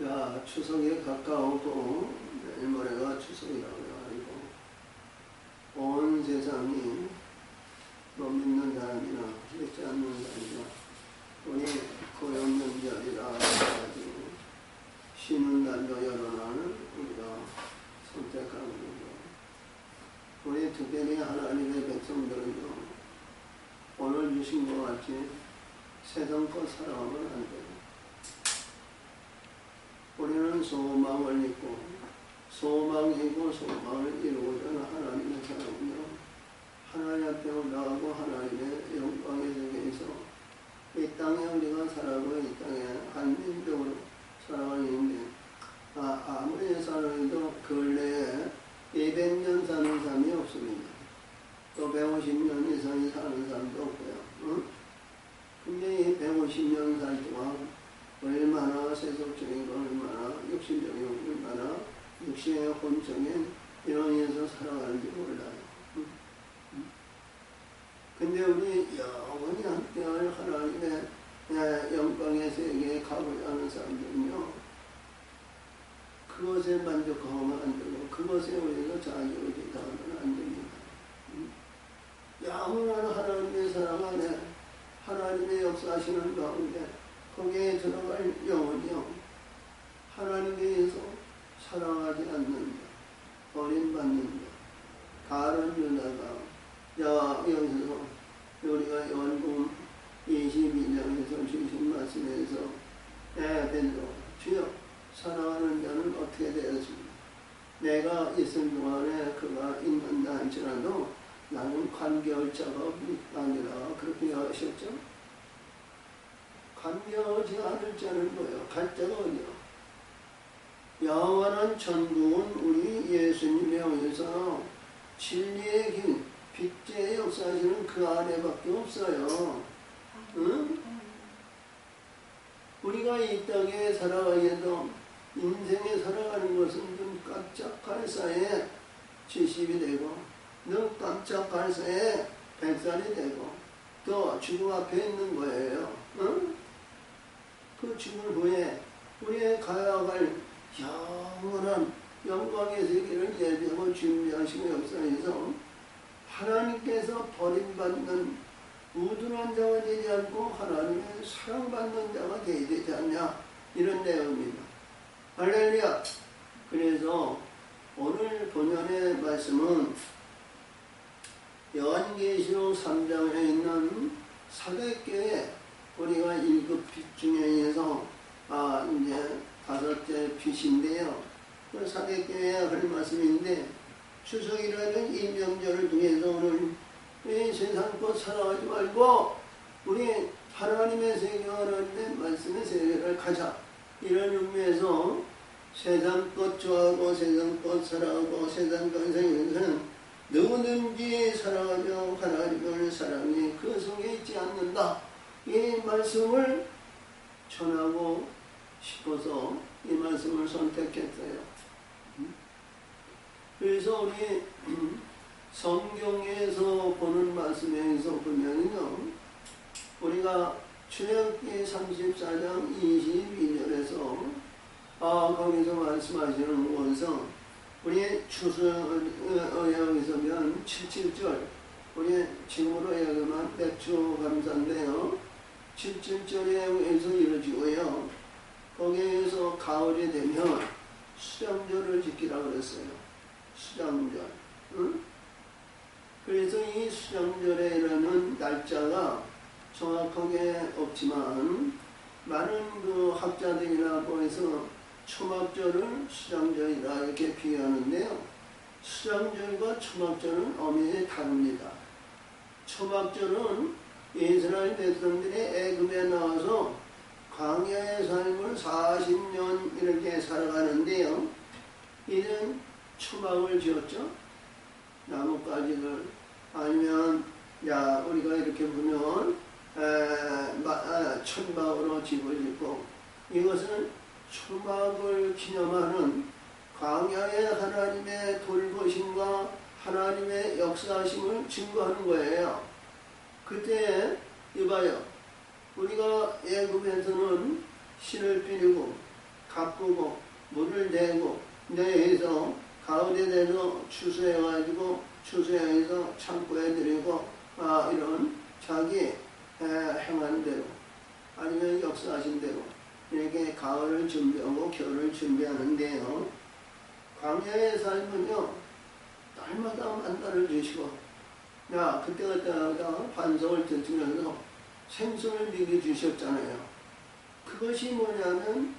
야, 추석이 가까우고 내일 모레가 추석이라고 해가지고 온 세상이 뭐 믿는 사람이나 믿지 않는 사람이나 우리 고용명절이라 해가지고 쉬는 날도 여러 날 우리가 선택하는 거고, 우리 특별히 하나님의 백성들은요, 오늘 주신 것 같이 세상껏 살아가면 안 돼요. 우리는 소망을 믿고 소망이고 소망을 이루고자 하는 하나님의 사랑은요, 하나님 앞에 올라가고 하나님의 영광의 세계에서 이 땅에 우리가 살아가고 이 땅에 한민족으로 살아가는데, 아무리 살아도 근래에 200년 사는 사람이 없습니다. 또 150년 이상이 사는 사람도 없고요. 응? 근데 이 150년 살 동안 얼마나 세속적이고 얼마나 육신적이고 얼마나 육신의 혼적인 이론에서 살아가는지 몰라요. 근데 우리 영원히 함께할 하나님의 영광의 세계에 가고자 하는 사람들은요, 그것에 만족하면 안 되고 그것에 우리가 자유의지하면 안 됩니다. 영원한 하나님의 사랑 안에 하나님의 역사하시는 가운데 거기에 들어갈 영혼이요, 하나님에 의해서 사랑하지 않는다, 버림받는다, 다른 유다가 여기서 우리가 요한복음 22장에서 주신 말씀에서 베드로, 주여 사랑하는 자는 어떻게 되었습니까? 내가 있을 동안에 그가 있는다 할지라도 나는 관계할 자가 아니라 그렇게 하셨죠? 관계하지 않을 자는 뭐예요? 갈 자가 어디요? 영원한 천국은 우리 예수님에 의해서 진리의 길, 빛의 역사하시는 그 안에밖에 없어요. 응? 우리가 이 땅에 살아가기에도 인생에 살아가는 것은 눈 깜짝할 사이에 70이 되고 눈 깜짝할 사이에 100살이 되고 또 죽음 앞에 있는 거예요. 응? 그 죽음 후에 우리의 가야갈 영원한 영광의 세계를 예비하고 준비하시고 역사에서 하나님께서 버림받는 우둔한 자가 되지 않고 하나님의 사랑받는 자가 되지 않냐, 이런 내용입니다. 할렐루야. 그래서 오늘 본연의 말씀은 요한계시록 3장에 있는 사백개의 우리가 1급 빛 중에서 이제 5째 빛인데요. 그 사백개에 할 말씀인데, 추석이라는 이 명절을 통해서 오늘 이 세상 것 살아가지 말고 우리 하나님의 세계, 하나님의 말씀의 세계를 가자, 이런 의미에서 세상 것 좋아하고 세상 것 살아가고 세상 것 생에서는 누구든지 살아가며 하나님을 사랑해 그 속에 있지 않는다, 이 말씀을 전하고 싶어서 이 말씀을 선택했어요. 그래서 우리 성경에서 보는 말씀에서 보면요, 우리가 출애굽기 34장 22절에서 거기서 말씀하시는 것은 우리 추수의 여기서 보면 77절, 우리 지금으로 여기만 대추 감사인데요, 77절에 의해서 이루어지고요, 거기에서 가을이 되면 수장절을 지키라고 그랬어요. 수장절. 응? 그래서 이 수장절에라는 날짜가 정확하게 없지만 많은 그 학자들이나 보해서 초막절을 수장절이라 이렇게 비유하는데요, 수장절과 초막절은 엄연히 다릅니다. 초막절은 이스라엘 백성들이 애굽에 나와서 광야의 삶을 40년 이렇게 살아가는데요, 이는 초막을 지었죠. 나뭇가지를, 아니면 우리가 이렇게 보면 천막으로 집을 짓고, 이것은 초막을 기념하는 광야의 하나님의 돌보심과 하나님의 역사하심을 증거하는 거예요. 그때 이봐요, 우리가 애굽에서는 신을 빌리고 가꾸고 물을 대고 내에서 가을에 내서 추수해가지고 추수해서 창고에 들이고 이런 자기 행한 대로 아니면 역사하신 대로 이렇게 가을을 준비하고 겨울을 준비하는데요. 광야의 삶은요 날마다 만나를 주시고 그때가 반석을 터뜨려서 생선을 미리 주셨잖아요. 그것이 뭐냐면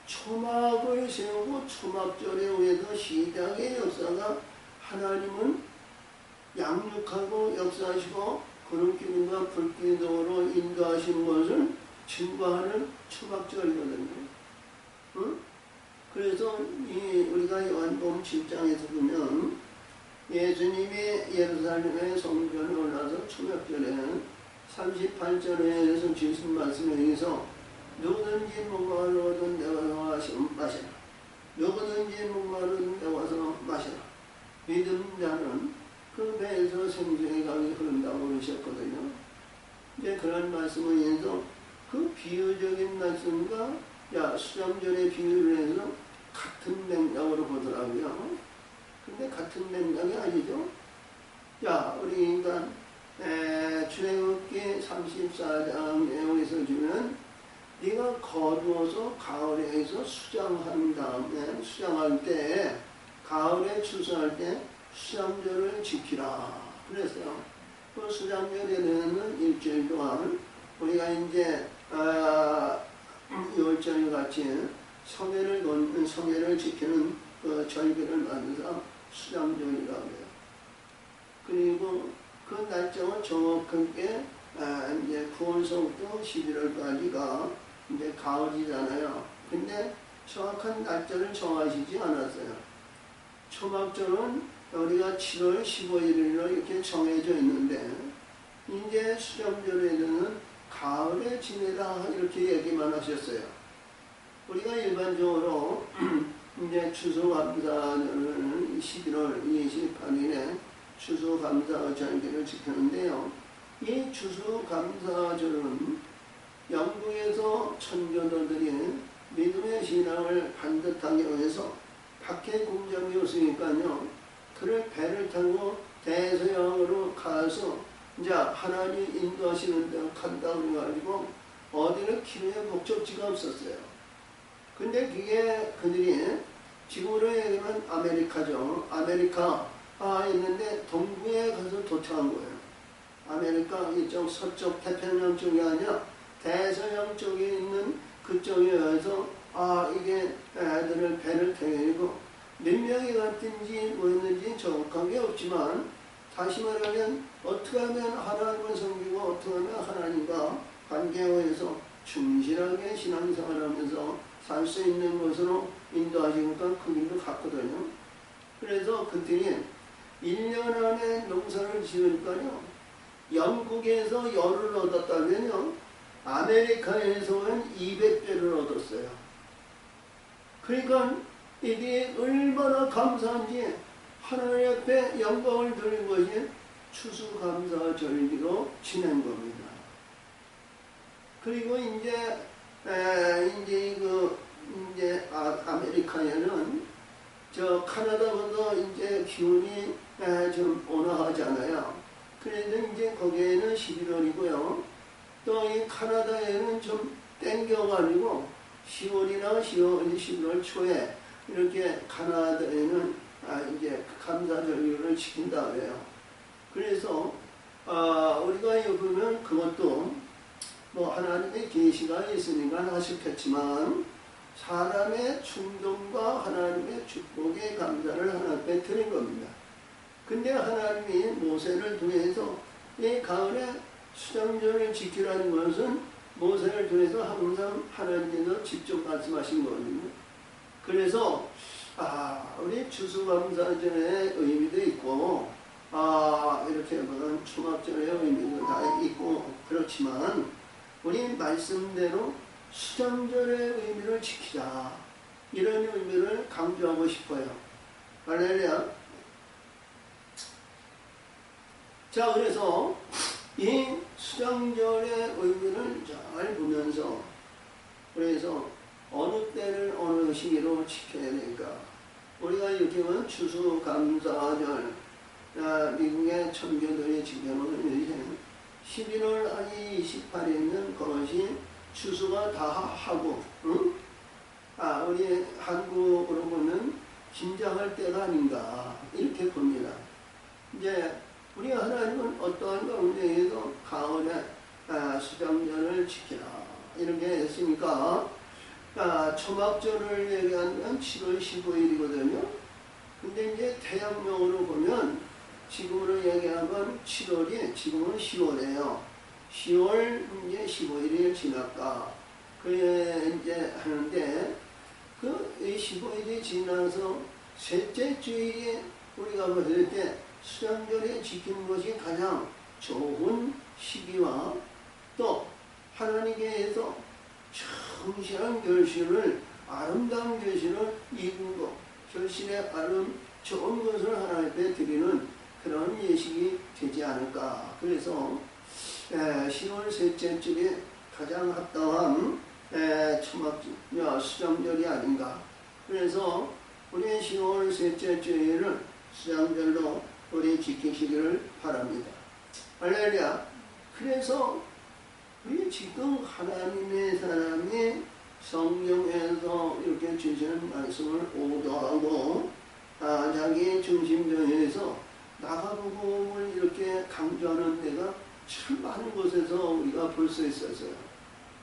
초막을 세우고 초막절에 의해서 시작의 역사가 하나님은 양육하고 역사하시고 구름기둥과 불기둥으로 인도하시는 것을 증거하는 초막절이거든요. 응? 그래서 우리가 요한복음 7장에서 보면 예수님이 예루살렘의 성전에 올라서 초막절에 38절에서 주신 말씀에 의해서 누구든지 목마르거든 내가 와서 마시라. 누구든지 목마르거든 내가 와서 마시라. 믿음 자는 그 배에서 생수의 강이 흐른다고 그러셨거든요. 이제 그런 말씀을 위해서 그 비유적인 말씀과 수장절의 비유를 해서 같은 맥락으로 보더라고요. 근데 같은 맥락이 아니죠. 우리 인간 출애굽기 34장 내용에서 주면 네가 거두어서 가을에서 수장한 다음에 수장할 때 가을에 추수할 때 수장절을 지키라 그랬어요. 그 수장절에는 일주일 동안 우리가 이제 6월절 같이 성회를 지키는 그 절기를 만들어서 수장절이라고 해요. 그리고 그 날짜가 정확하게 이제 9월서부터 11월까지가 이제 가을이잖아요. 근데 정확한 날짜를 정하시지 않았어요. 초막절은 우리가 7월 15일로 이렇게 정해져 있는데 이제 수장절에는 가을에 지내라 이렇게 얘기만 하셨어요. 우리가 일반적으로 이제 추수감사절은 11월 28일에 추수감사절기를 지키는데요. 이 추수감사절은 영국에서 천교도들이 믿음의 신앙을 반듯하게 위해서 박해 공장이었으니까요. 그를 배를 타고 대서양으로 가서 이제 하나님 인도하시는 데 간다 그래가지고 어디는 기름의 목적지가 없었어요. 근데 그게 그들이 지금으로 얘기하면 아메리카죠. 아메리카 있는데 동부에 가서 도착한 거예요. 아메리카 이쪽 서쪽 태평양 쪽이 아니라 대서양 쪽에 있는 그쪽에 와서 이게 애들을 배를 태우고 몇 명이 갔든지 뭐였는지 정확한 게 없지만 다시 말하면 어떻게 하면 하나님을 섬기고 어떻게 하면 하나님과 관계에서 충실하게 신앙생활하면서 살 수 있는 것으로 인도하시니까 그 길을 갔거든요. 그래서 그들이 1년 안에 농사를 지으니까요. 영국에서 열을 얻었다면요. 아메리카에서는 200배를 얻었어요. 그러니까 이게 얼마나 감사한지 하나님 앞에 영광을 드린 것이 추수감사절기로 지낸 겁니다. 그리고 이제 아메리카에는 저 카나다보다 이제 기온이 좀 온화하잖아요. 그래서 이제 거기에는 11월이고요. 또 이 카나다에는 좀 땡겨가지고 10월이나 11월 초에 이렇게 카나다에는 이제 감사절기를 지킨다 그래요. 그래서 우리가 여기 보면 그것도 뭐 하나님의 계시가 있으니까 하셨겠지만 사람의 충동과 하나님의 축복의 감사를 하나님께 드린 겁니다. 근데 하나님이 모세를 통해서 이 가을에 수장절을 지키라는 것은 모세를 통해서 항상 하나님께서 직접 말씀하신 거거든요. 그래서 우리 추수감사절의 의미도 있고 이렇게 보면 초막절의 의미도 다 있고 그렇지만 우리 말씀대로 수장절의 의미를 지키자 이런 의미를 강조하고 싶어요. 할렐루야. 자, 그래서 이 수장절의 의미를 잘 보면서 그래서 어느 때를 어느 시기로 지켜야 될까? 우리가 이렇게 보면 추수감사절, 미국의 천교들이 지켜놓은 11월 28일에 있는 그것이 추수가 다 하고, 응? 우리 한국으로 보면 김장할 때가 아닌가 이렇게 봅니다. 이제 우리 하나님은 어떠한 가운데에서 가을에 수장절을 지키라 이렇게 했으니까 초막절을 얘기하면 7월 15일이거든요. 근데 이제 태양명으로 보면 지금으로 얘기하면 7월이 지금은 10월이에요. 10월 이제 15일이 지났까 그래 이제 하는데 그 15일이 지나서 셋째 주일에 우리가 봤을 때 수장절에 지키는 것이 가장 좋은 시기와 또 하나님께서 성실한 결실을 아름다운 결실을 이룬 것 결실의 좋은 것을 하나님 앞에 드리는 그런 예식이 되지 않을까. 그래서 10월 셋째 주에 가장 합당한 수장절이 아닌가. 그래서 우리 10월 셋째 주일을 수장절로 우리 지키시기를 바랍니다. 할렐루야. 그래서 우리 지금 하나님의 사람이 성경에서 이렇게 주시는 말씀을 오도하고 자기 중심적에서 나가복음을 이렇게 강조하는 데가 참 많은 곳에서 우리가 볼 수 있었어요.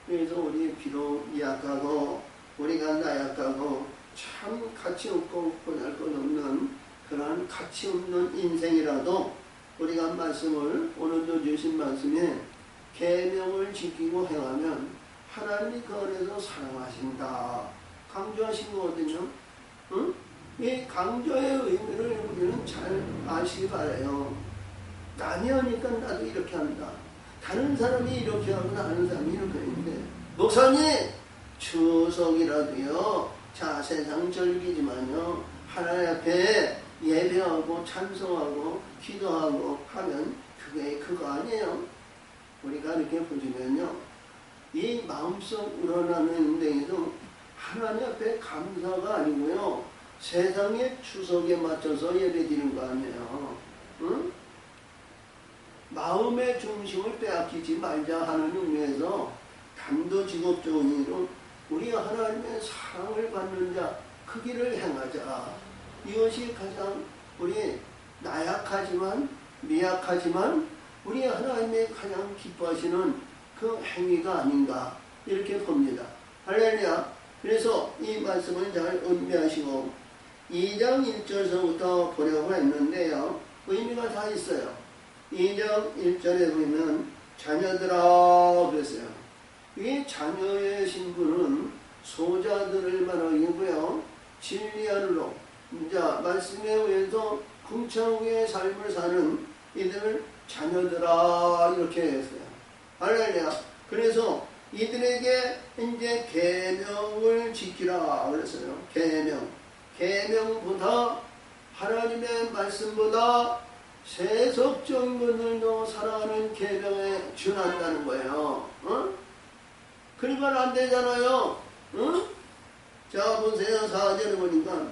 그래서 우리 비록 약하고 우리가 나약하고 참 가치 없고 보잘 것 없는 그런 가치 없는 인생이라도 우리가 말씀을 오늘도 주신 말씀에 계명을 지키고 행하면 하나님이 그 안에서 사랑하신다 강조하신 거거든요. 응? 이 강조의 의미를 우리는 잘 아시기 바라요. 남이 하니까 나도 이렇게 한다. 다른 사람이 이렇게 하고 다른 사람이 이렇게 하는데 목사님 추석이라도요 자 세상 즐기지만요 하나님 앞에 예배하고 찬송하고 기도하고 하면 그게 그거 아니에요. 우리가 이렇게 보시면요 이 마음속 우러나는 데에도 하나님 앞에 감사가 아니고요 세상의 추석에 맞춰서 예배드리는 거 아니에요. 응? 마음의 중심을 빼앗기지 말자 하는 의미에서 단도직업적인 일로 우리 하나님의 사랑을 받는 자 그 길을 행하자. 이것이 가장 우리 나약하지만 미약하지만 우리 하나님의 가장 기뻐하시는 그 행위가 아닌가 이렇게 봅니다. 할렐루야. 그래서 이 말씀을 잘 음미하시고 2장 1절서부터 보려고 했는데요. 의미가 다 있어요. 2장 1절에 보면 자녀들아 그랬어요. 이 자녀의 신분은 소자들을 말하기고요. 진리안으로 말씀에 의해서 궁창의 삶을 사는 이들을 자녀들아 이렇게 했어요. 할렐루야. 그래서 이들에게 이제 계명을 지키라 그랬어요. 계명보다 하나님의 말씀보다 세속적인 것들도 사랑하는 계명에 준한다는 거예요. 그러면 안 되잖아요. 자 보세요. 4절에 보니까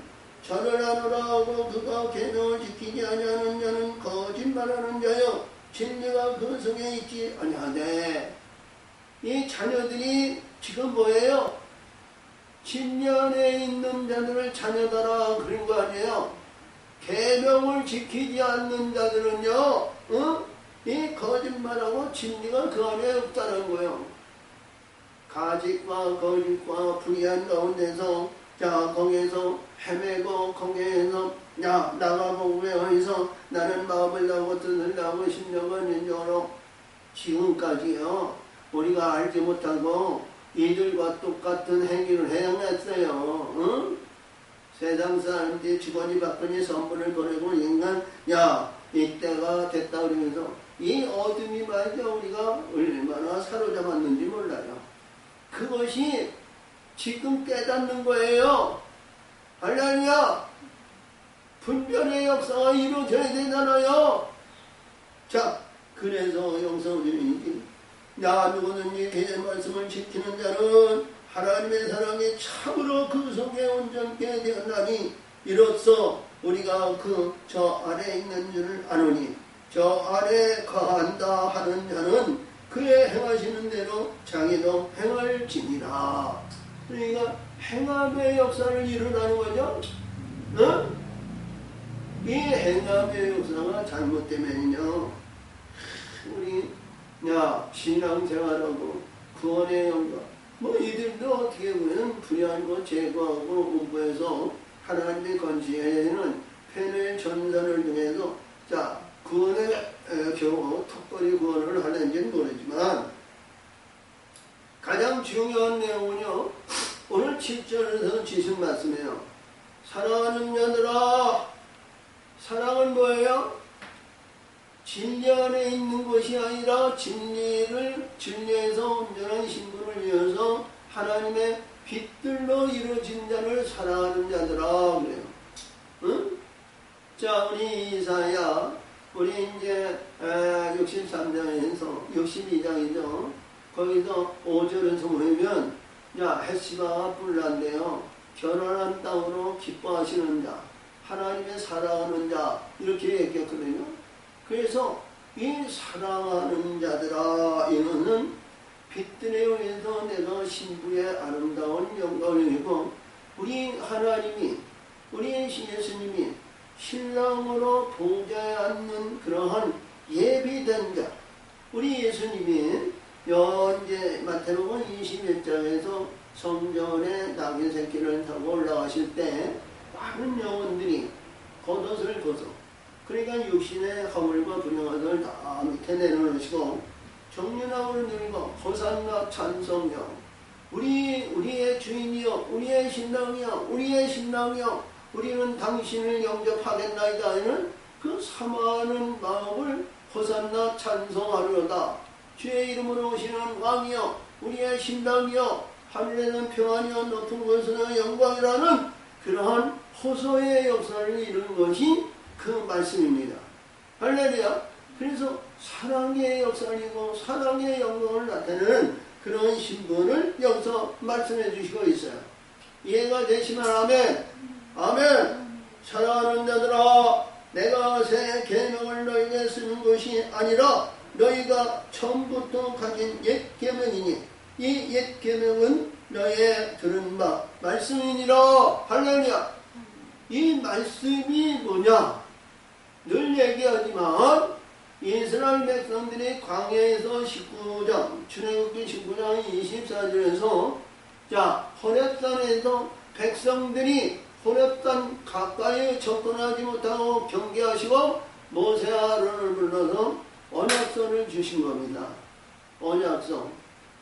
저를 하노라 하고 그가 계명을 지키지 아니하는 자는 거짓말하는 자요 진리가 그 속에 있지 아니하되. 이 자녀들이 지금 뭐예요? 진리 안에 있는 자들을 자녀다라 그런 거 아니에요. 계명을 지키지 않는 자들은요 이 거짓말하고 진리가 그 안에 없다는 거예요. 가짓과 거짓과 불의한 가운데서 자 거기에서 헤매고 거기에서 나가보고 어디서 나는 마음을 나고 뜻을 나고 심령을 인정으로 지금까지요 우리가 알지 못하고 이들과 똑같은 행위를 행했어요. 세상 사람들이 주거니 받거니 선물을 보내고 인간 이때가 됐다 그러면서 이 어둠이 말이죠 우리가 얼마나 사로잡았는지 몰라요. 그것이 지금 깨닫는 거예요. 할렐루야. 분별의 역사가 이루어져야 되잖아요. 자 그래서 영성주님이 누구든지 그 말씀을 지키는 자는 하나님의 사랑이 참으로 그 속에 온전케 되었나니 이로써 우리가 그 저 아래에 있는 줄을 아노니 저 아래에 거한다 하는 자는 그의 행하시는 대로 자기도 행할지니라. 그러니까 행함의 역사를 이루라는 거죠. 어? 이 행함의 역사가 잘못되면요 우리 신앙생활하고 구원의 영광 이들도 어떻게 보면 불의한 거 제거하고 공부해서 하나님의 건지에는 펜의 전선을 통해서 구원의 겨우 턱걸이 구원을 하는지는 모르지만 가장 중요한 내용은요 오늘 7절에서 지식 말씀이에요. 사랑하는 자들아, 사랑은 뭐예요? 진리 안에 있는 것이 아니라 진리에서 온전한 신분을 위해서 하나님의 빛들로 이루어진 자를 사랑하는 자들아 그래요. 응? 자, 우리 이사야 우리 이제 63장에서 62장이죠. 거기서 5절에서 보면 햇시바가 뿔난데요 결혼한 땅으로 기뻐하시는 자, 하나님의 사랑하는 자 이렇게 얘기했거든요. 그래서 이 사랑하는 자들아 이거는 빛들에 의해서 내가 신부의 아름다운 영광이고 우리 하나님이 우리 예수님이 신랑으로 보좌에 앉는 그러한 예비된 자 우리 예수님이 이제 마태복음 21장에서 성전에 나귀 새끼를 타고 올라가실 때 많은 영혼들이 겉옷을 벗어 그러니까 육신의 허물과 불량함을 다 밑에 내려놓으시고 정륜함을 누리고 호산나 찬송여 우리의 주인이여 우리의 신랑이여 우리의 신랑이여 우리는 당신을 영접하겠나이다 하는 그 사모하는 마음을 호산나 찬송하려다. 주의 이름으로 오시는 왕이여 우리의 신랑이여 하늘에는 평안이여 높은 곳에는 영광이라는 그러한 호소의 역사를 이룬 것이 그 말씀입니다. 할렐루야. 그래서 사랑의 역사이고 사랑의 영광을 나타내는 그런 신분을 여기서 말씀해 주시고 있어요. 이해가 되시면 아멘. 아멘. 사랑하는 자들아, 내가 새 계명을 너희에게 쓰는 것이 아니라 너희가 처음부터 가진 옛 계명이니 이 옛 계명은 너희의 들은 바 말씀이니라. 할렐루야. 이 말씀이 뭐냐? 늘 얘기하지만 이스라엘 백성들이 광야에서 19장 출애굽기 19장 24절에서 호렙산에서 백성들이 호렙산 가까이 접근하지 못하고 경계하시고 모세 아론을 불러서 언약서를 주신 겁니다. 언약서.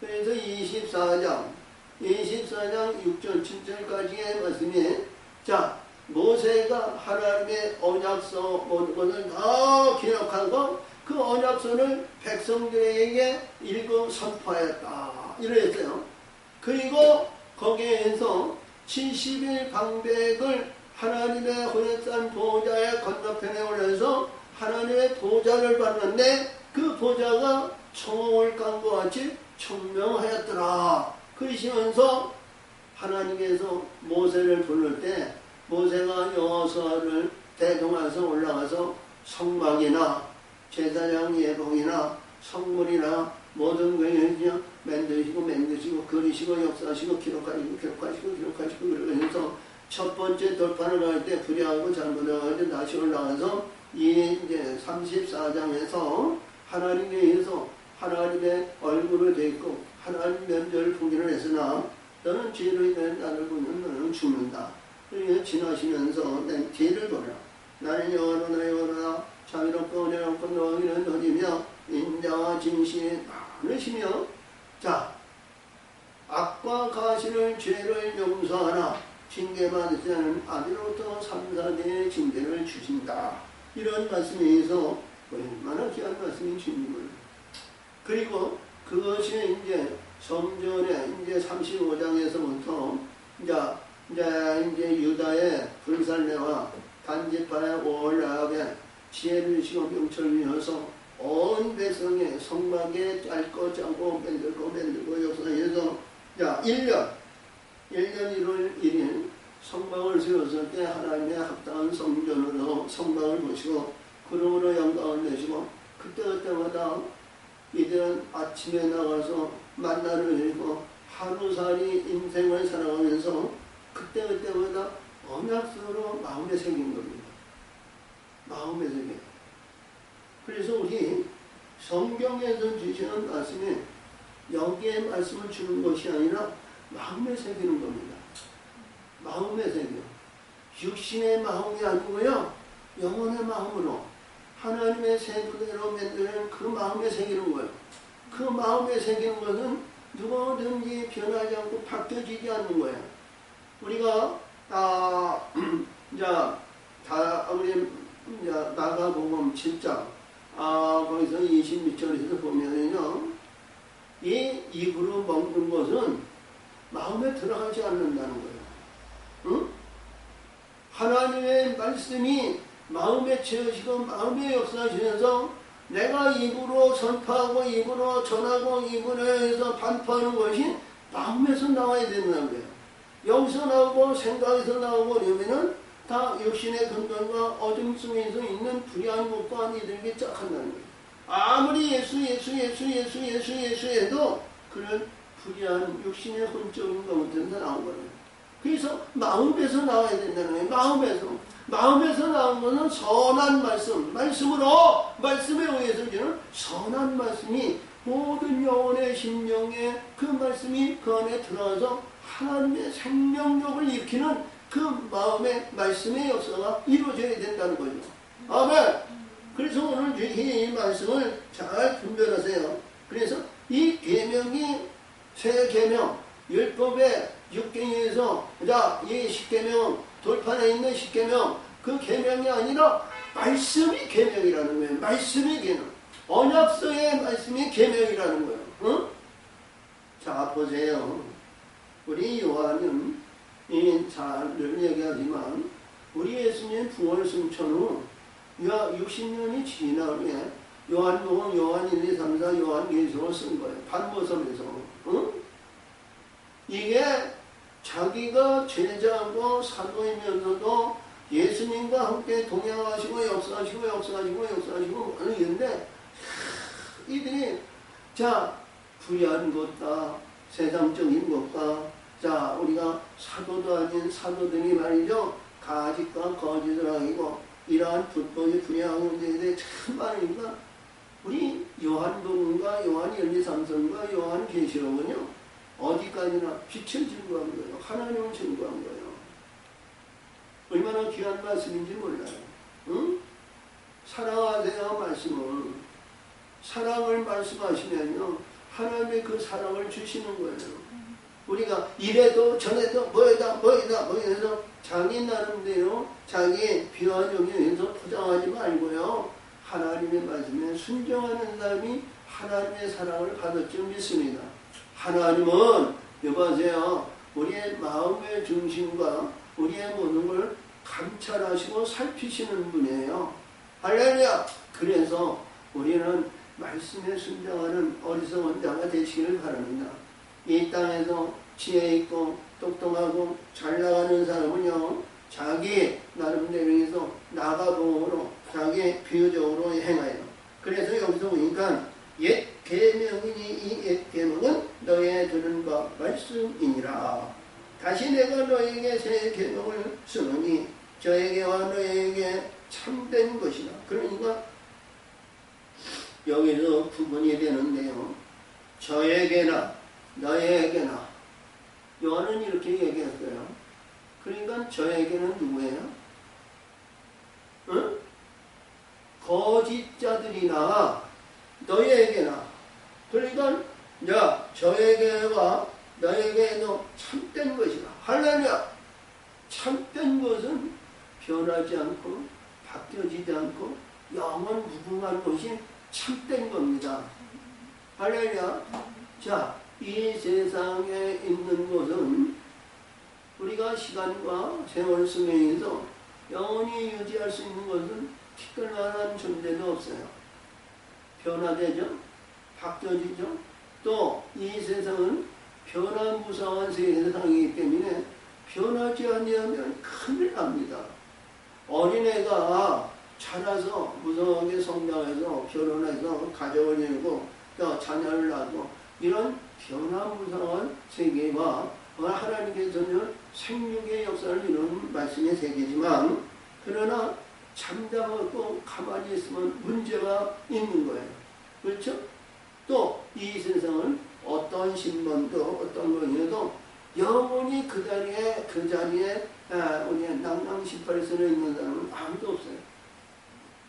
그래서 24장 6절 7절까지의 말씀이 모세가 하나님의 언약서 모든 것을 다 기록하고 그 언약서를 백성들에게 읽어 선포하였다. 이랬어요. 그리고 거기에서 70일 방백을 하나님의 호렙산 보좌의 건너편에 올려서 하나님의 보좌를 봤는데 그 보좌가 청홍을 깐것 같이 청명하였더라. 그러시면서 하나님께서 모세를 부를 때 모세가 여호수아를 대동해서 올라가서 성막이나 제사장 예봉이나 성물이나 모든 것을 만드시고 그리시고 역사하시고 기록하시고 그러면서 첫 번째 돌판을 갈 때 불의하고 잘못해가지고 다시 올라가서 이제 34장에서 하나님에 의해서 하나님의 얼굴을 뵙고 하나님 면전을 보기를 했으나 너는 죄로 인해 나를 보면 너는 죽는다. 그러니까 지나시면서 내 뒤를 보라. 나는 여호와나 자비롭고 은혜롭고 너희는 너희며 인자와 진실이 많으시며 악과 가시를 죄를 용서하나 징계받지 않은 아들로부터 3,4대의 징계를 주신다. 이런 말씀에서 얼마나 귀한 말씀이 주님을. 그리고 그것이 이제 성전에 이제 35장에서부터 이제 유다의 불살레와 단지파의 오월락에 지혜를 주시고 명철을 위해서 온 백성의 성막에 짧고 짜고 만들고 역사에서 1년 1년 1월 1일 성막을 세웠을 때 하나님의 합당한 성전으로 성막을 보시고 그러므로 영광을 내시고 그때마다 이들은 아침에 나가서 만나를 드리고 하루살이 인생을 살아가면서 그때마다 언약으로 마음에 새긴 겁니다. 마음에 새겨. 그래서 우리 성경에서 주시는 말씀이 여기에 말씀을 주는 것이 아니라 마음에 새기는 겁니다. 마음에 새겨. 육신의 마음이 아니고요. 영혼의 마음으로 하나님의 세부대로 만드는 그 마음에 새기는 거예요. 그 마음에 새기는 것은 누구든지 변하지 않고 바뀌어지지 않는 거예요. 우리가 우리 마가복음 7장 거기서 26절에서 보면요, 이 입으로 먹는 것은 마음에 들어가지 않는다는 거예요. 응? 하나님의 말씀이 마음에 채우시고 마음에 역사하시면서 내가 입으로 선포하고 입으로 전하고 입으로 해서 반포하는 것이 마음에서 나와야 된다는 거예요. 여기서 나오고 생각에서 나오고 그러면은 다 육신의 근간과 어둠 속에서 있는 불의한 것과 이들에게 쫙 한다는 거예요. 아무리 예수 해도 그런 불의한 육신의 혼적인 것들에서 나온 거예요. 그래서 마음에서 나와야 된다는 거예요. 마음에서 나온 것은 선한 말씀에 의해서 주는 선한 말씀이 모든 영혼의 심령에 그 말씀이 그 안에 들어와서 하나님의 생명력을 일으키는 그 마음의 말씀의 역사가 이루어져야 된다는 거죠. 아멘. 그래서 오늘 이 말씀을 잘 분별하세요. 그래서 이 계명이 새 계명, 율법의 6계명에서 이 10계명 돌판에 있는 10계명 그 계명이 아니라 말씀이 계명이라는 거예요. 말씀이 계명. 언약서의 말씀이 계명이라는 거예요. 응? 자, 보세요. 우리 요한은 늘 얘기하지만 우리 예수님 부활 승천 후 60년이 지난 후에 요한복음, 요한 1, 2, 3, 4, 요한계시록을 쓴 거예요. 반모섬에서. 응? 이게 자기가 제자고 사도이면서도 예수님과 함께 동행하시고 역사하시고 하는데 이들이 불의한 것과 세상적인 것과 우리가 사도도 아닌 사도들이 말이죠. 가짓과 거짓을 하고 이러한 불법이 불의한 문제에 참 많으니까 우리 요한복음과 요한 1, 2, 3서과 요한 계시록은요. 어디까지나 빛을 증거한 거예요. 하나님을 증거한 거예요. 얼마나 귀한 말씀인지 몰라요. 응? 사랑하세요 말씀을. 사랑을 말씀하시면요. 하나님의 그 사랑을 주시는 거예요. 우리가 이래도 저래도 뭐이다 해서 자기 나름대로 자기 비화정에 의해서 포장하지 말고요. 하나님의 말씀에 순종하는 사람이 하나님의 사랑을 받을 줄 믿습니다. 하나님은 여보세요. 우리의 마음의 중심과 우리의 모든 걸 감찰하시고 살피시는 분이에요. 할렐루야. 그래서 우리는 말씀에 순종하는 어리석은 자가 되시기를 바랍니다. 이 땅에서 지혜 있고 똑똑하고 잘 나가는 사람은요. 자기 나름대로 해서 나가봉으로 자기 비유적으로 행하여. 그래서 여기서 보니까 옛 계명이니 이 옛 계명은 너의 들은 바 말씀이니라. 다시 내가 너에게 새 계명을 쓰노니 저에게와 너에게 참된 것이라. 그러니까 여기서 구분이 되는데요. 저에게나 너에게나. 요한은 이렇게 얘기했어요. 그러니까 저에게는 누구예요? 응? 거짓자들이나 너에게나. 그러니까 저에게와 너에게도 참된 것이다. 할렐루야. 참된 것은 변하지 않고 바뀌어지지 않고 영원 무궁한 것이 참된 겁니다. 할렐루야. 이 세상에 있는 것은 우리가 시간과 세월 속에서 영원히 유지할 수 있는 것은 특별한 존재도 없어요. 변화되죠. 바뀌어지죠. 또 이 세상은 변화무쌍한 세상이기 때문에 변하지 아니하면 큰일 납니다. 어린애가 자라서 무성하게 성장해서 결혼해서 가정을 이루고 또 자녀를 낳고 이런 변화무쌍한 세계와 하나님께서는 생육의 역사를 이루는 말씀의 세계지만 그러나 잠잠하고 가만히 있으면 문제가 있는 거예요. 그렇죠? 또 이 세상은 어떤 신분도 어떤 것이라도 영원히 그 자리에 우리 낭낭 18선에 있는 사람은 아무도 없어요.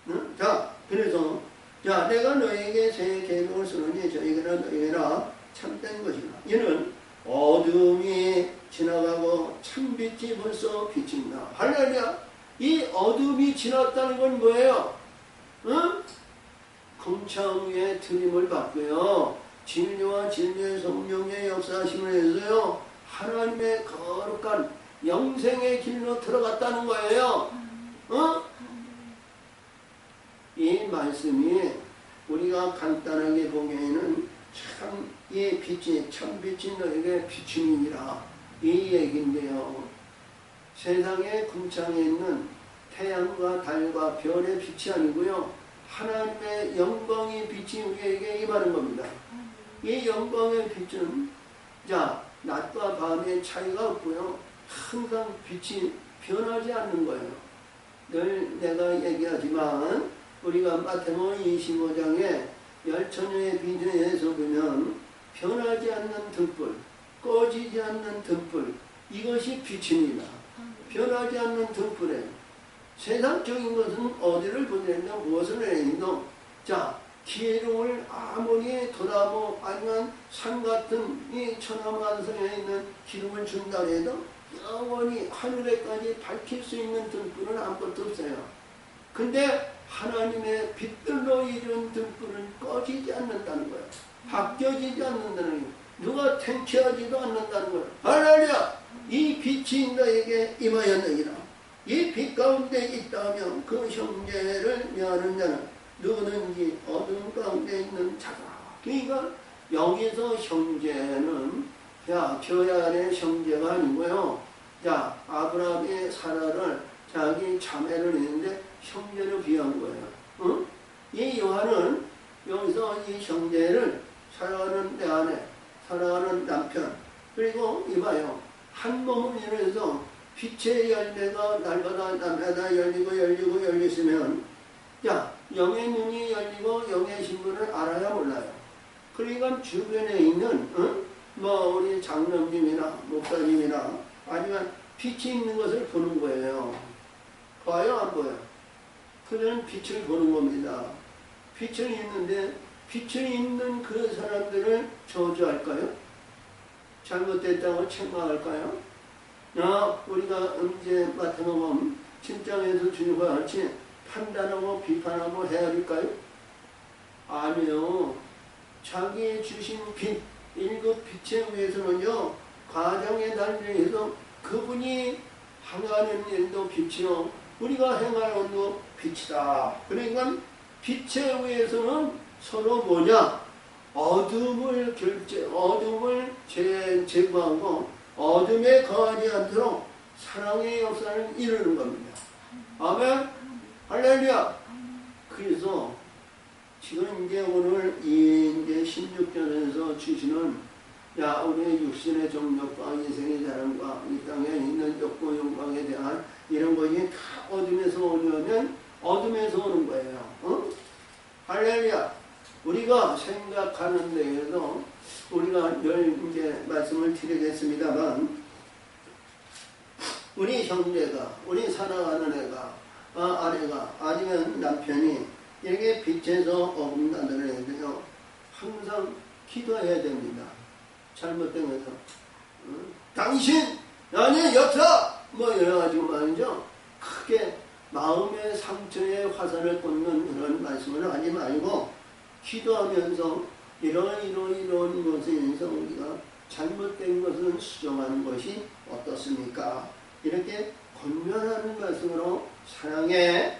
응? 자, 그래서 내가 너에게 새 계명을 쓰노니 저에게나 너에게나 참된 것이라. 이는 어둠이 지나가고 참빛이 벌써 비친다. 할렐루야. 이 어둠이 지났다는 건 뭐예요? 응? 궁창 위에 드림을 받고요. 진리와 진리의 성령의 역사하심을 해서요. 하나님의 거룩한 영생의 길로 들어갔다는 거예요. 어? 이 말씀이 우리가 간단하게 보기에는 참 이 빛이 참빛이 너에게 비추니라 이 얘기인데요. 세상의 궁창에 있는 태양과 달과 별의 빛이 아니고요. 하나님의 영광의 빛이 우리에게 임하는 겁니다. 이 영광의 빛은 낮과 밤의 차이가 없고요. 항상 빛이 변하지 않는 거예요. 늘 내가 얘기하지만 우리가 마태복음 25장에 열처녀의 비전에서 보면 변하지 않는 등불, 꺼지지 않는 등불, 이것이 빛입니다. 변하지 않는 등불에 세상적인 것은 어디를 보내냐 무엇을 내리노. 기름을 아무리 도나무 아니면 산 같은 이 천하만성에 있는 기름을 준다 해도 영원히 하늘에까지 밝힐 수 있는 등불은 아무것도 없어요. 근데 하나님의 빛들로 이룬 등불은 꺼지지 않는다는 거예요. 바뀌어지지 않는다는 거예요. 누가 탱취하지도 않는다는 거예요. 할렐루야! 이 빛이 너에게 임하였느니라. 이 빛 가운데 있다면 그 형제를 멸하는 자는 누구든지 어둠 가운데 있는 자다. 그러니까 여기서 형제는 교회안의 형제가 아니고요. 아브라함의 사라를 자기 자매를 했는데 형제로 비한 거예요. 응? 이 요한은 여기서 이 형제를 사랑하는 내 아내, 사랑하는 남편, 그리고 이봐요. 한 몸을 이루어서 빛의 열매가 날마다 열리시면 영의 눈이 열리고 영의 신분을 알아야 몰라요. 그러니까 주변에 있는 우리 장로님이나 목사님이나 아니면 빛이 있는 것을 보는 거예요. 봐요, 안 보여요? 그들은 빛을 보는 겁니다. 빛을 있는데 빛을 있는 그 사람들을 저주할까요? 잘못됐다고 책망할까요? 우리가 이제 마태복음 7장에서 주님과 같이 판단하고 비판하고 헤아릴까요? 아니요. 자기 주신 빛, 일곱 빛에 위해서는요, 가정의 달리에서 그분이 행하는 일도 빛이요, 우리가 행하는 일도 빛이다. 그러니까 빛에 위해서는 서로 뭐냐? 어둠을 제거하고 어둠에 거하지 않도록 사랑의 역사를 이루는 겁니다. 아멘? 할렐루야! 그래서 지금 이제 오늘 이제 16절에서 주시는 우리의 육신의 정욕과 인생의 자랑과 이 땅에 있는 욕구 영광에 대한 이런 것이 다 어둠에서 오려면 어둠에서 오는 거예요. 할렐루야! 우리가 생각하는 데에서 우리가 늘 이제 말씀을 드리겠습니다만, 우리 형제가, 우리 사랑하는 애가, 아내가, 아니면 남편이 이렇게 빛에서 어긋나는 애들요, 항상 기도해야 됩니다. 잘못된 것은 당신, 아니 여타, 이래가지고 말이죠, 크게 마음의 상처에 화살을 꽂는 그런 말씀을 하지 말고 기도하면서 이런 것에 의해서 우리가 잘못된 것은 수정하는 것이 어떻습니까? 이렇게 권면하는 말씀으로 사랑에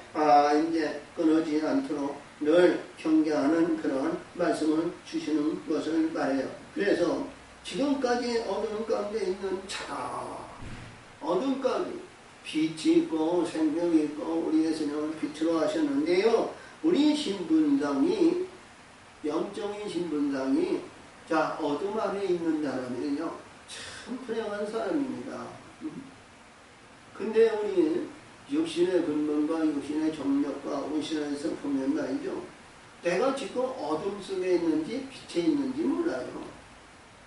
이제 끊어지지 않도록 늘 경계하는 그런 말씀을 주시는 것을 말해요. 그래서 지금까지 어둠 가운데 있는 자다. 어둠 가운데 빛이 있고 생명이 있고 우리 예수님을 빛으로 하셨는데요. 우리 신분상이 영적인 신분상이 자 어둠 안에 있는 사람이면요 참 불행한 사람입니다. 근데 우리 육신의 근본과 육신의 정력과 우신에서 보면 말이죠. 내가 지금 어둠 속에 있는지 빛에 있는지 몰라요.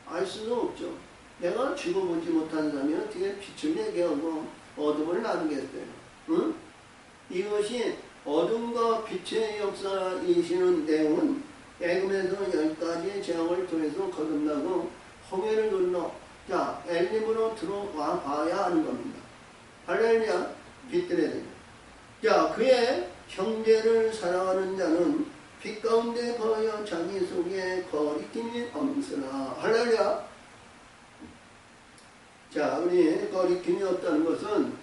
알 수도 없죠. 내가 죽어보지 못한 사람이 어떻게 빛을 얘기하고 어둠을 나누겠어요. 응? 이것이 어둠과 빛의 역사이시는 내용은 애굽에서 10가지의 재앙을 통해서 거듭나고 홍해를 건너 자 엘림으로 들어와 봐야 하는 겁니다. 할렐루야. 빛들의 생. 자 그의 형제를 사랑하는 자는 빛 가운데 거하여 자기 속에 거리낌이 없으나. 할렐루야. 자 우리 거리낌이 없다는 것은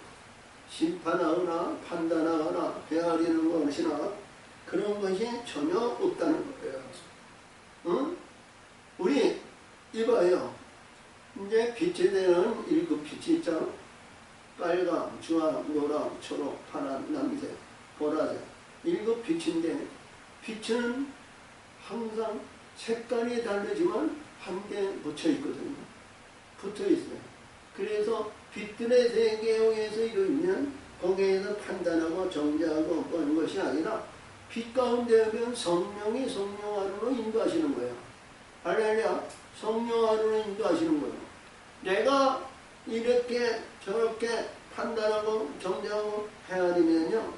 심판하거나 판단하거나 헤아리는 것이나 그런 것이 전혀 없다는 거예요. 응? 우리 이봐요. 이제 빛이 되는 1급 빛이 있잖아. 빨강, 주황, 노랑, 초록, 파란, 남색, 보라색 1급 빛인데 빛은 항상 색깔이 다르지만 함께 묻혀 있거든요. 붙어 있어요. 그래서 빛들의 세계에 의해서 이루면 거기에서 판단하고 정죄하고 그런 것이 아니라 빛 가운데 오면 성령이 성령 안으로 인도하시는 거예요. 할렐루야. 성령 안으로 인도하시는 거예요. 내가 이렇게 저렇게 판단하고 정죄하고 헤아리면요.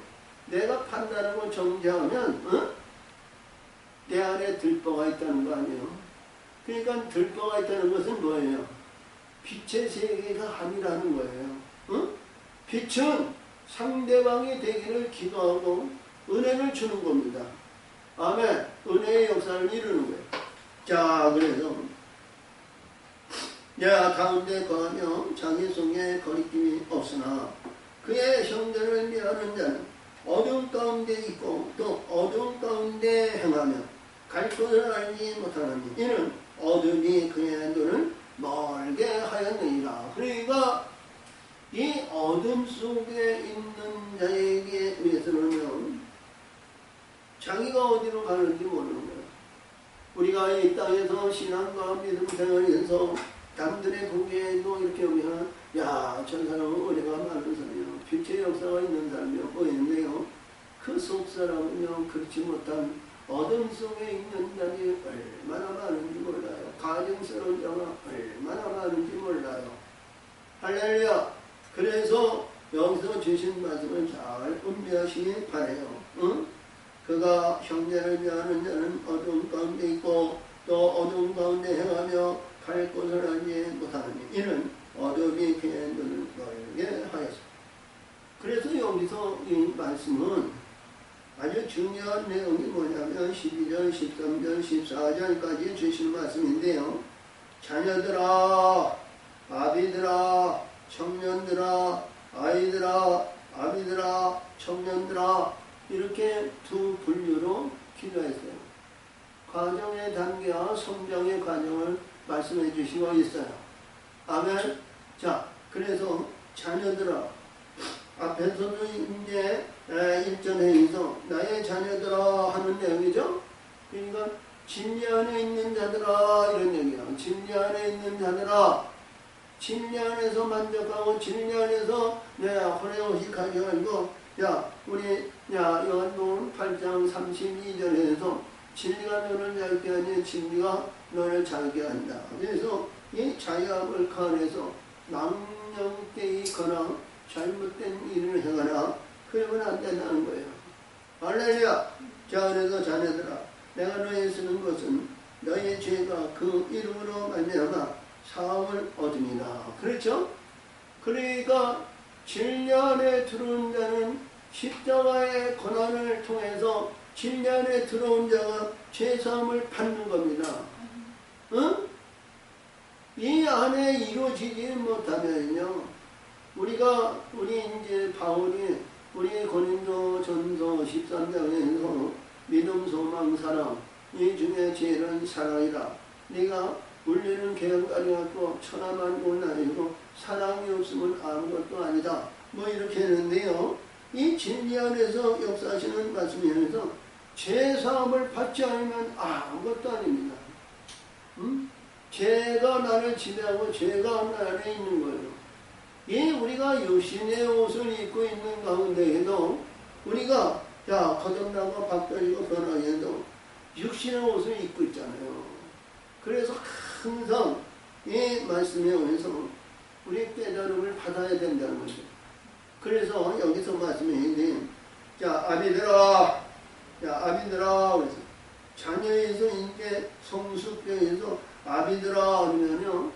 내가 판단하고 정죄하면 내 안에 들보가 있다는 거 아니에요. 그러니까 들보가 있다는 것은 뭐예요? 빛의 세계가 아니라는 거예요. 빛은 상대방이 되기를 기도하고 은혜를 주는 겁니다. 아멘. 은혜의 역사를 이루는 거예요. 자 그래서 야 가운데 거하며 자기 속에 거리낌이 없으나 그의 형제를 미워하는 자는 어두운 가운데 있고 또 어두운 가운데 행하며 갈 곳을 알지 못하느니 이는 어둠이 그의 눈을 멀게 하였느니라. 그러니까 이 어둠 속에 있는 자에게 위해서는요 자기가 어디로 가는지 모르는 거예요. 우리가 이 땅에서 신앙과 믿음 생활에서 남들의 보기에도 이렇게 오면 야, 저 사람은 은혜가 많은 사람이요. 빛의 역사가 있는 사람이요. 보이는데요. 그 속 사람은요. 그렇지 못한 어둠 속에 있는 자들이 얼마나 많은지 몰라요. 가증스러운 자가 얼마나 많은지 몰라요. 할렐루야. 그래서 여기서 주신 말씀을 잘 음미하시기 바라요. 응? 그가 형제를 미워하는 자는 어둠 가운데 있고 또 어둠 가운데 행하며 갈 곳을 알지 못하느니 이는 어둠이 그의 눈을 멀게 하였습니다. 그래서 여기서 이 말씀은 아주 중요한 내용이 뭐냐면 12절, 13절, 14절까지 주신 말씀인데요. 자녀들아, 아비들아, 청년들아, 아이들아, 아비들아, 청년들아 이렇게 두 분류로 기도했어요. 과정의 단계와 성장의 과정을 말씀해 주시고 있어요. 아멘. 자, 그래서 자녀들아 앞에서도 이제 1절에서 나의 자녀들아 하는 내용이죠. 그러니까 진리 안에 있는 자들아 이런 얘기야. 진리 안에 있는 자들아 진리 안에서 만족하고 진리 안에서 내가 호래호식하게 하고 야 우리 요한복음 8장 32절에서 진리가 너를 잘게 하니 진리가 너를 잘게 한다. 그래서 이 자유함을 가해서 망령되이 거나 잘못된 일을 행하나 그러면 안 된다는 거예요. 할렐루야. 자 그래서 자녀들아 내가 너희 쓰는 것은 너희 죄가 그 이름으로 말미암아 사함을 얻으니라. 그렇죠? 그러니까 진리 안에 들어온 자는 십자가의 고난을 통해서 진리 안에 들어온 자가 죄사함을 받는 겁니다. 응? 이 안에 이루어지지 못하면요. 우리 이제 바울이 우리 고린도 전서 13장에서 믿음, 소망, 사랑 이 중에 제일은 사랑이라. 네가 분리는 계양가리 같고 천하만국은 아니고 사랑이 없으면 아무것도 아니다. 뭐 이렇게 했는데요. 이 진리 안에서 역사하시는 말씀이면서 죄사함을 받지 않으면 아무것도 아닙니다. 죄가 나를 지배하고 죄가 나 안에 있는 거예요. 이 우리가 육신의 옷을 입고 있는 가운데에도 우리가 거듭나고 바뀌어지고 변화해도 육신의 옷을 입고 있잖아요. 그래서 항상 이 말씀에 의해서 우리 깨달음을 받아야 된다는 거죠. 그래서 여기서 말씀이 아비들아, 그래서 자녀에서 이제 성숙교에서 아비들아 하면요,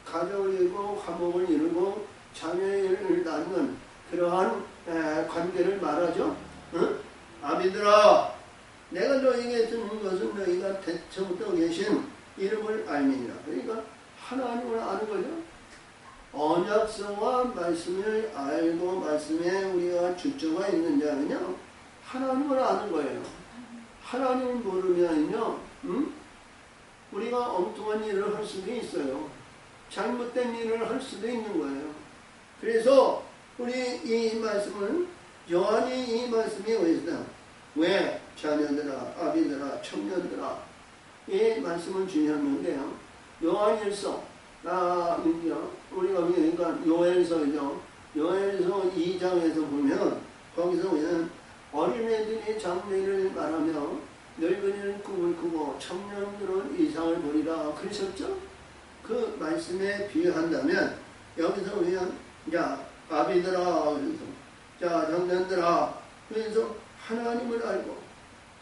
가족을 이루고 화목을 이루고 자녀를 낳는 그러한 관계를 말하죠. 응? 아비들아, 내가 너희에게 주는 것은 너희가 태초부터 계신 이름을 알미니라. 그러니까 하나님을 아는 거죠. 언약서와 말씀을 알고 말씀에 우리가 주저가 있는 자는요, 하나님을 아는 거예요. 하나님을 모르면요, 우리가 엉뚱한 일을 할 수도 있어요. 잘못된 일을 할 수도 있는 거예요. 그래서 우리 이 말씀을 요한이 이 말씀에 의해서 왜 자녀들아, 아비들아, 청년들아 이 말씀을 주셨는데요. 요한일서 우리가 그러니까 요엘서죠. 요엘서 2장에서 보면 거기서 보면 어린애들이 장래를 말하며 늙은이는 꿈을 꾸고 청년들은 이상을 보리라 그러셨죠? 그 말씀에 비유한다면 여기서 보면 아비들아 그래서 청년들아 그래서 하나님을 알고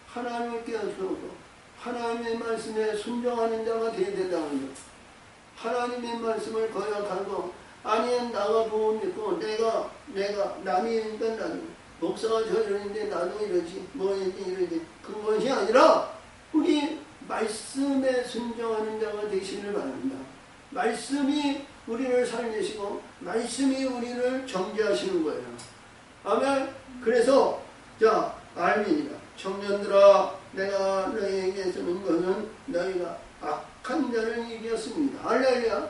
하나님을 깨우치고 하나님의 말씀에 순종하는 자가 되어야 된다는 거죠. 하나님의 말씀을 거역하고 아니 나가 보험 믿고 내가 남이 인간 나는 목사가 저러는데 나도 이러지 뭐 이러지 그것이 아니라 우리 말씀에 순종하는 자가 되시기를 바랍니다. 말씀이 우리를 살리시고 말씀이 우리를 정죄하시는 거예요. 아멘. 그래서 알미니라 청년들아 내가 너희에게 쓰는 것은 너희가 악한 자를 이겼습니다. 할렐루야.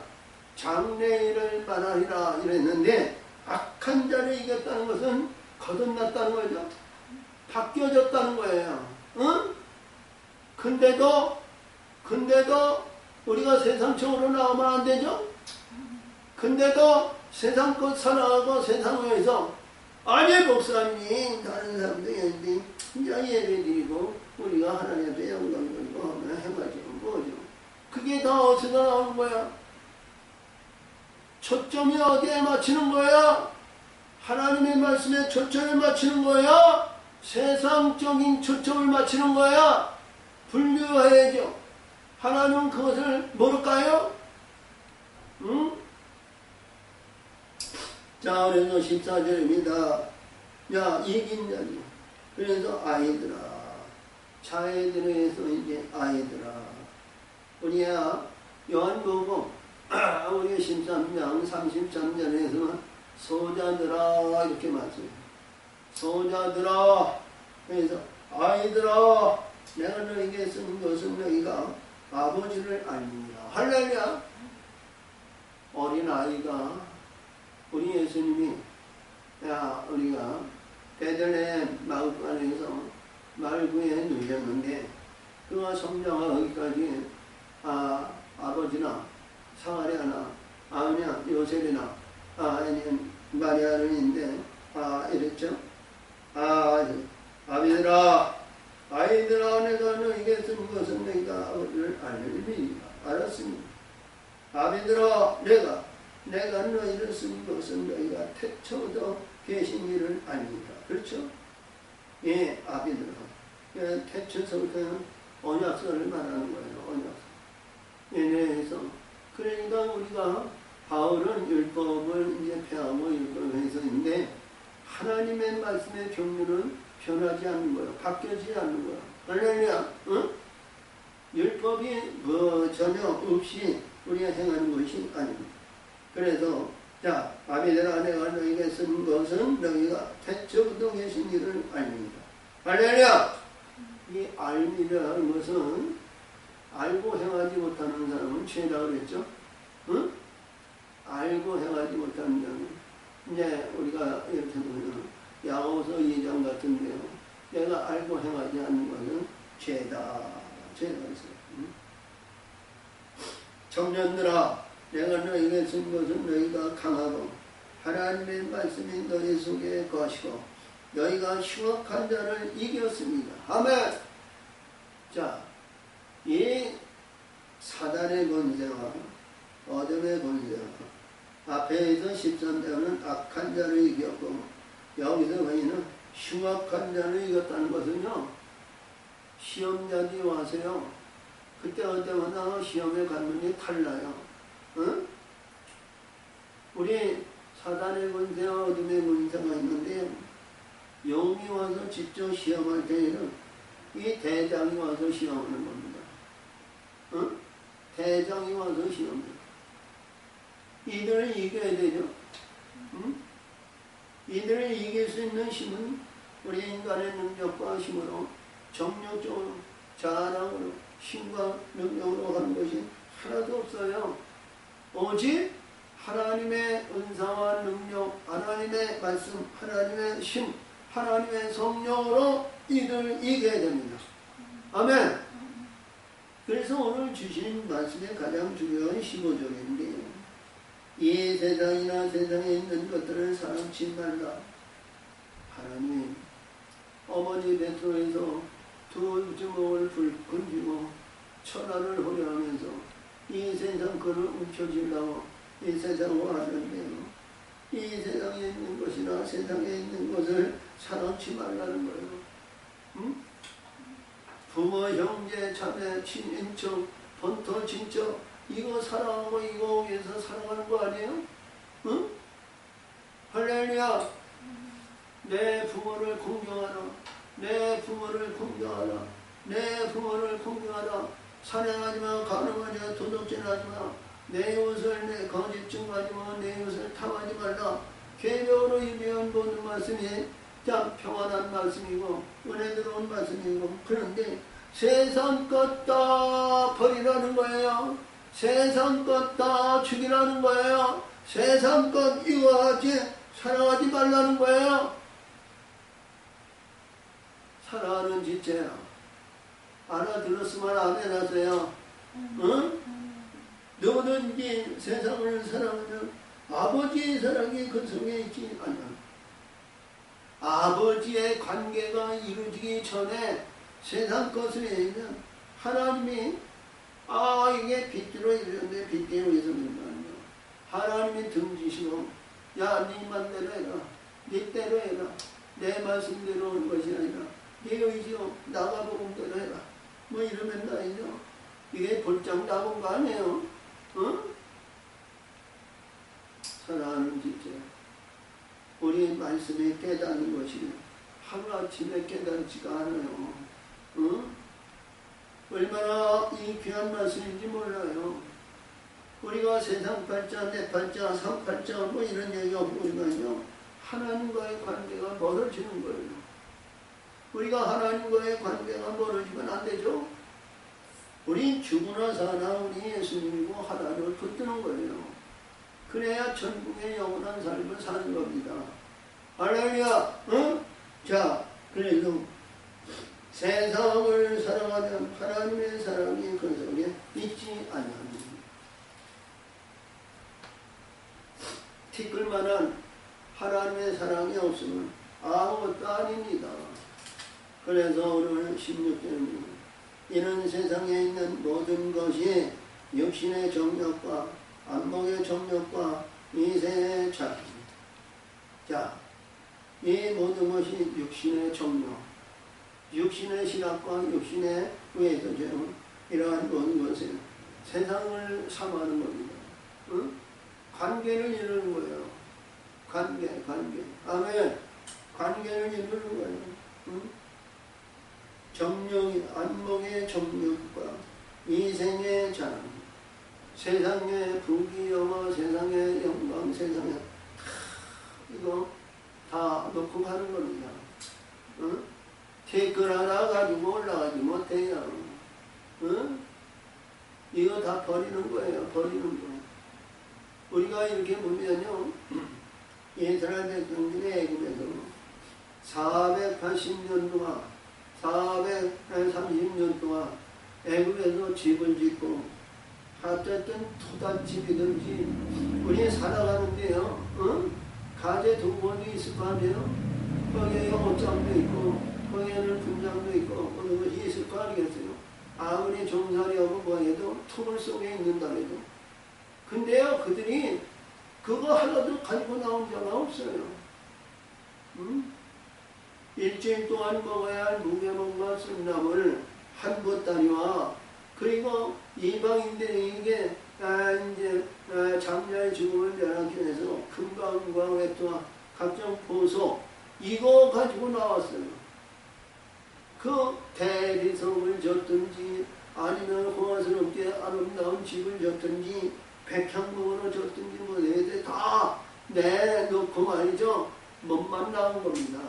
장래일을 말하리라 이랬는데 악한 자를 이겼다는 것은 거듭났다는 거죠. 바뀌어졌다는 거예요. 응? 근데도 우리가 세상적으로 나오면 안 되죠? 근데도 세상 것 살아가고 세상에서 아니 목사님 다른 사람들 예배 드리고 우리가 하나님 앞에 영광 돌리고 하면 해가지고 뭐죠? 그게 다 어디서 나오는 거야? 초점이 어디에 맞추는 거야? 하나님의 말씀에 초점을 맞추는 거야? 세상적인 초점을 맞추는 거야? 분류해야죠. 하나님은 그것을 모를까요? 응? 자, 그래서 14절입니다. 이긴 자지. 그래서 아이들아. 자애들에서 이제 아이들아. 우리야, 요한복음, 우리가 13장, 33절에서 소자들아, 이렇게 말씀해요. 소자들아. 그래서 아이들아. 내가 너에게 쓴 것은 너희가 아버지를 알미니라. 할렐루야. 어린아이가 우리 예수님이 우리가 베들레헴 마을간에서 말구에 누셨는데 그가 성장하기까지 아버지나 사마리아나 아니면 요셉이나 아니면 마리아는인데 이랬죠. 아이들아 내가 너에게 쓴 것은 너희가 아버지를 알았습니다. 아비들아 내가 너희를 쓴 것은 너희가 태초부터 계신 일을 아닙니다. 그렇죠? 예, 아비들아. 태초서부터 언약서를 말하는 거예요. 언약서. 얘네에서. 그러니까 우리가 바울은 율법을 이제 폐하고 율법을 해서인데 하나님의 말씀의 경륜은 변하지 않는 거예요. 바뀌어지지 않는 거예요. 할렐루야. 응? 율법이 전혀 없이 우리가 행하는 것이 아닙니다. 그래서 아비들아 내가 너희에게 쓴 것은 너희가 태초부터 계신 일을 알미니라. 할렐루야. 이 알미라는 것은 알고 행하지 못하는 사람은 죄다 그랬죠? 응? 알고 행하지 못하는 사람은 이제 우리가 이렇게 보면 야고보서 2장 같은데요. 내가 알고 행하지 않는 것은 죄다. 죄다 그랬어요. 응? 청년들아, 내가 너희에게 쓴 것은 너희가 강하고 하나님의 말씀이 너희 속에 거하시고 너희가 흉악한 자를 이겼습니다. 아멘. 자, 이 사단의 권세와 어둠의 권세와 앞에서 13장은 악한 자를 이겼고 여기서 보이는 흉악한 자를 이겼다는 것은요, 시험자들이 와서요, 그때마다 시험에 갔는데 달라요. 응? 우리 사단의 권세와 어둠의 권세가 있는데 영이 와서 직접 시험할 때에는 이 대장이 와서 시험하는 겁니다. 응? 대장이 와서 시험해요. 이들을 이겨야 되죠. 응? 이들을 이길 수 있는 힘은 우리 인간의 능력과 힘으로 정력적으로 자랑으로 힘과 능력으로 하는 것이 하나도 없어요. 오직 하나님의 은사와 능력, 하나님의 말씀, 하나님의 힘, 하나님의 성령으로 이들을 이겨야 됩니다. 아멘. 그래서 오늘 주신 말씀의 가장 중요한 15절인데요. 이 세상이나 세상에 있는 것들을 사랑치 말라. 하나님, 어머니 뱃속에서 두 주먹을 굴리고 천하를 호려하면서 이 세상 것을 움켜쥐려고 이 세상을 하는데요. 이 세상에 있는 것이나 세상에 있는 것을 사랑치 말라는 거예요. 응? 부모, 형제, 자매, 친인척, 본토, 친척 이거 사랑하고 이거 위해서 살아가는 거 아니에요? 응? 할렐루야! 내 부모를 공경하라. 내 부모를 공경하라. 내 부모를 공경하라. 사냥하지 마, 가늠하지 마, 도둑질하지 마. 내 옷을 내 거짓 증거하지 마. 내 옷을 탐하지 말라. 개별로 유리한 모든 말씀이 참 평안한 말씀이고 은혜 들어온 말씀이고, 그런데 세상 것 다 버리라는 거예요. 세상 것 다 죽이라는 거예요. 세상 것 이거 하지 사랑하지 말라는 거예요. 사랑하는 지체야. 알아들었으면 아멘 하세요. 응? 누구든지 세상을 사랑하면 아버지의 사랑이 그 속에 있지 않아. 아버지의 관계가 이루어지기 전에 세상 것을 얘기하면 하나님이 이게 빚대로 이러는데 빚대로 해서 그런 거 아니야. 하나님이 등지시고 야, 네 맘대로 해라. 네 때로 해라. 내 말씀대로 오는 것이 아니라 네 의지요 나가복음대로 해라. 뭐 이러면 나이죠. 이게 볼장 나본 거 아니에요. 응? 사랑하는 지체, 우리 말씀에 깨닫는 것이 하루아침에 깨닫지가 않아요. 응? 얼마나 이 귀한 말씀인지 몰라요. 우리가 세상 팔자, 내 팔자, 상 팔자 뭐 이런 얘기가 보이면요, 하나님과의 관계가 멀어지는 거예요. 우리가 하나님과의 관계가 멀어지면 안 되죠. 우리 죽으나 사나 우리 예수님이고 하나님을 붙드는 거예요. 그래야 천국의 영원한 삶을 사는 겁니다. 할렐루야. 응? 자, 그래서 세상을 사랑하면 하나님의 사랑이 그 속에 있지 않습니다. 티끌만한 하나님의 사랑이 없으면 아무것도 아닙니다. 그래서 오늘 16절입니다. 이는 세상에 있는 모든 것이 육신의 정욕과 안목의 정욕과 이생의 자기입니다. 자, 이 모든 것이 육신의 정욕, 육신의 신학과 육신의 외도죠. 이러한 모든 것은 세상을 삼하는 겁니다. 응? 관계를 이루는 거예요. 관계. 아멘. 관계를 이루는 거예요. 응? 정욕, 안목의 정욕과 이생의 자랑, 세상의 부귀영화, 세상의 영광, 세상에 이거 다 놓고 가는 겁니다. 응? 댓글 하나 가지고 올라가지 못해요. 응? 이거 다 버리는 거예요. 버리는 거. 우리가 이렇게 보면요. 이스라엘 백성들이 애굽에서 480년 동안 430년 동안 애굽에서 집을 짓고 어쨌든 토단집이든지 우리 살아가는데요. 가재 두 번이 있을 거 아니에요? 거기에 옷장도 있고 거기에는 분장도 있고 그런 것이 있을 거 아니겠어요? 아무리 종살이하고 뭐해도 터널 속에 있는다 해도 근데요 그들이 그거 하나도 가지고 나온 자가 없어요. 일주일 동안 먹어야 할 무게먹과 쓴나물 한 보따리와 그리고 이방인들이 이게 이제 장자의 죽음을 면하기 위해서 금강과 외투와 각종 보소 이거 가지고 나왔어요. 그 대리석을 줬든지 아니면 호화스럽게 아름다운 집을 줬든지 백향목으로 줬든지 뭐 네대 다 내놓고 말이죠. 몸만 나온 겁니다.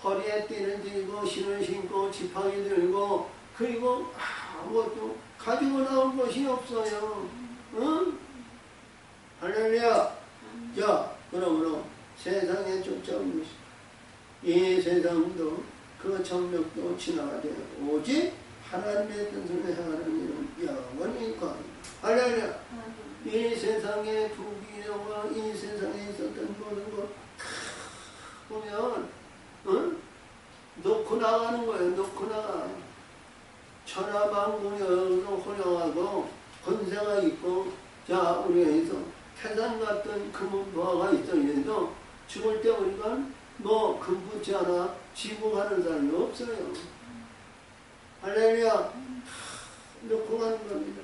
허리에 띠는 들고 신을 신고 지팡이 들고 그리고 아무것도 가지고 나온 것이 없어요. 응? 할렐루야. 자, 그러므로 세상에 쫓아온 것이 이 세상도 그 정력도 지나가되 오직 하나님의 뜻을 행하는 일은 영원히 거합니다. 할렐루야. 이 세상의 부귀영화 이 세상에 있었던 모든 것 보면 놓고 나가는 거예요. 놓고 나가. 천하만국에서 호령하고 권세가 있고 자 우리에서 태산 같은 금은보화가 있더라도 죽을 때 우리가 뭐 금붙지 않아 지붕하는 사람이 없어요. 할렐루야. 놓고 가는 겁니다.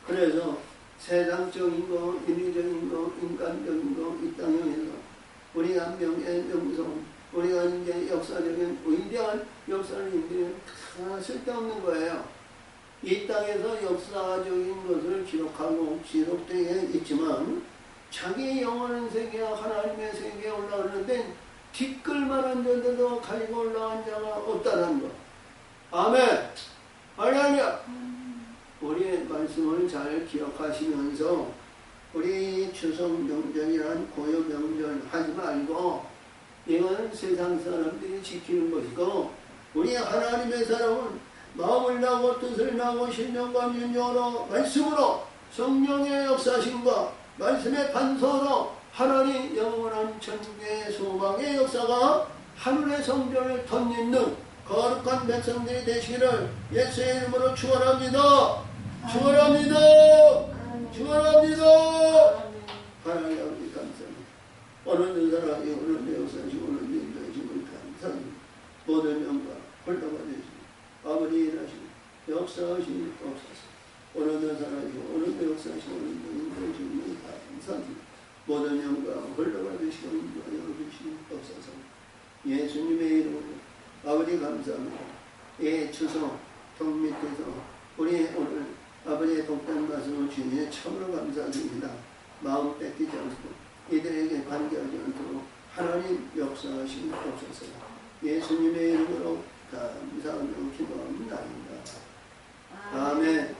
그래서 세상적인 거, 인위적인 거, 인간적인 거, 이 땅에서 우리 한 명의 명성, 우리가 이제 역사적인 위대한 역사를 다 쓸데없는 거예요. 이 땅에서 역사적인 것을 기록하고 기록되어 있지만 자기 영원한 세계와 하나님의 세계에 올라가는데 티끌만한 자들도 가지고 올라간 자가 없다는 거. 아멘. 할렐루야. 우리의 말씀을 잘 기억하시면서 우리 추석 명절이란 고요 명절 하지 말고 이건 세상 사람들이 지키는 것이고 우리 하나님의 사람은 마음을 나고 뜻을 나고 신령과 민족으로 말씀으로 성령의 역사심과 말씀의 반서로 하나님 영원한 천국의 소망의 역사가 하늘의 성전을 덧입는 거룩한 백성들이 되시기를 예수의 이름으로 축원합니다. 축원합니다. 축원합니다. 하나님 아버지 감사합니다. 오늘도 사랑이 오늘도 역사하시고 오늘도 인도하시고 감사합니다. 모든 영광 홀로가 되시고 아버지 일하시고 역사하시니 없어서 오늘도 사랑이고 오늘도 역사하시고 오늘도 인도하시고 감사합니다. 모든 영광 홀로가 되시고 인도하여 주시니 없어서 예수님의 이름으로 아버지 감사합니다. 이 추석 덕밑에서 우리 오늘 아버지의 복된 말씀을 주님에 참으로 감사드립니다. 마음 뺏기지 않고 이들에게 관계하지 않도록 하나님 역사하시니 없어서 예수님의 이름으로 감사하며 기도합니다. 아멘.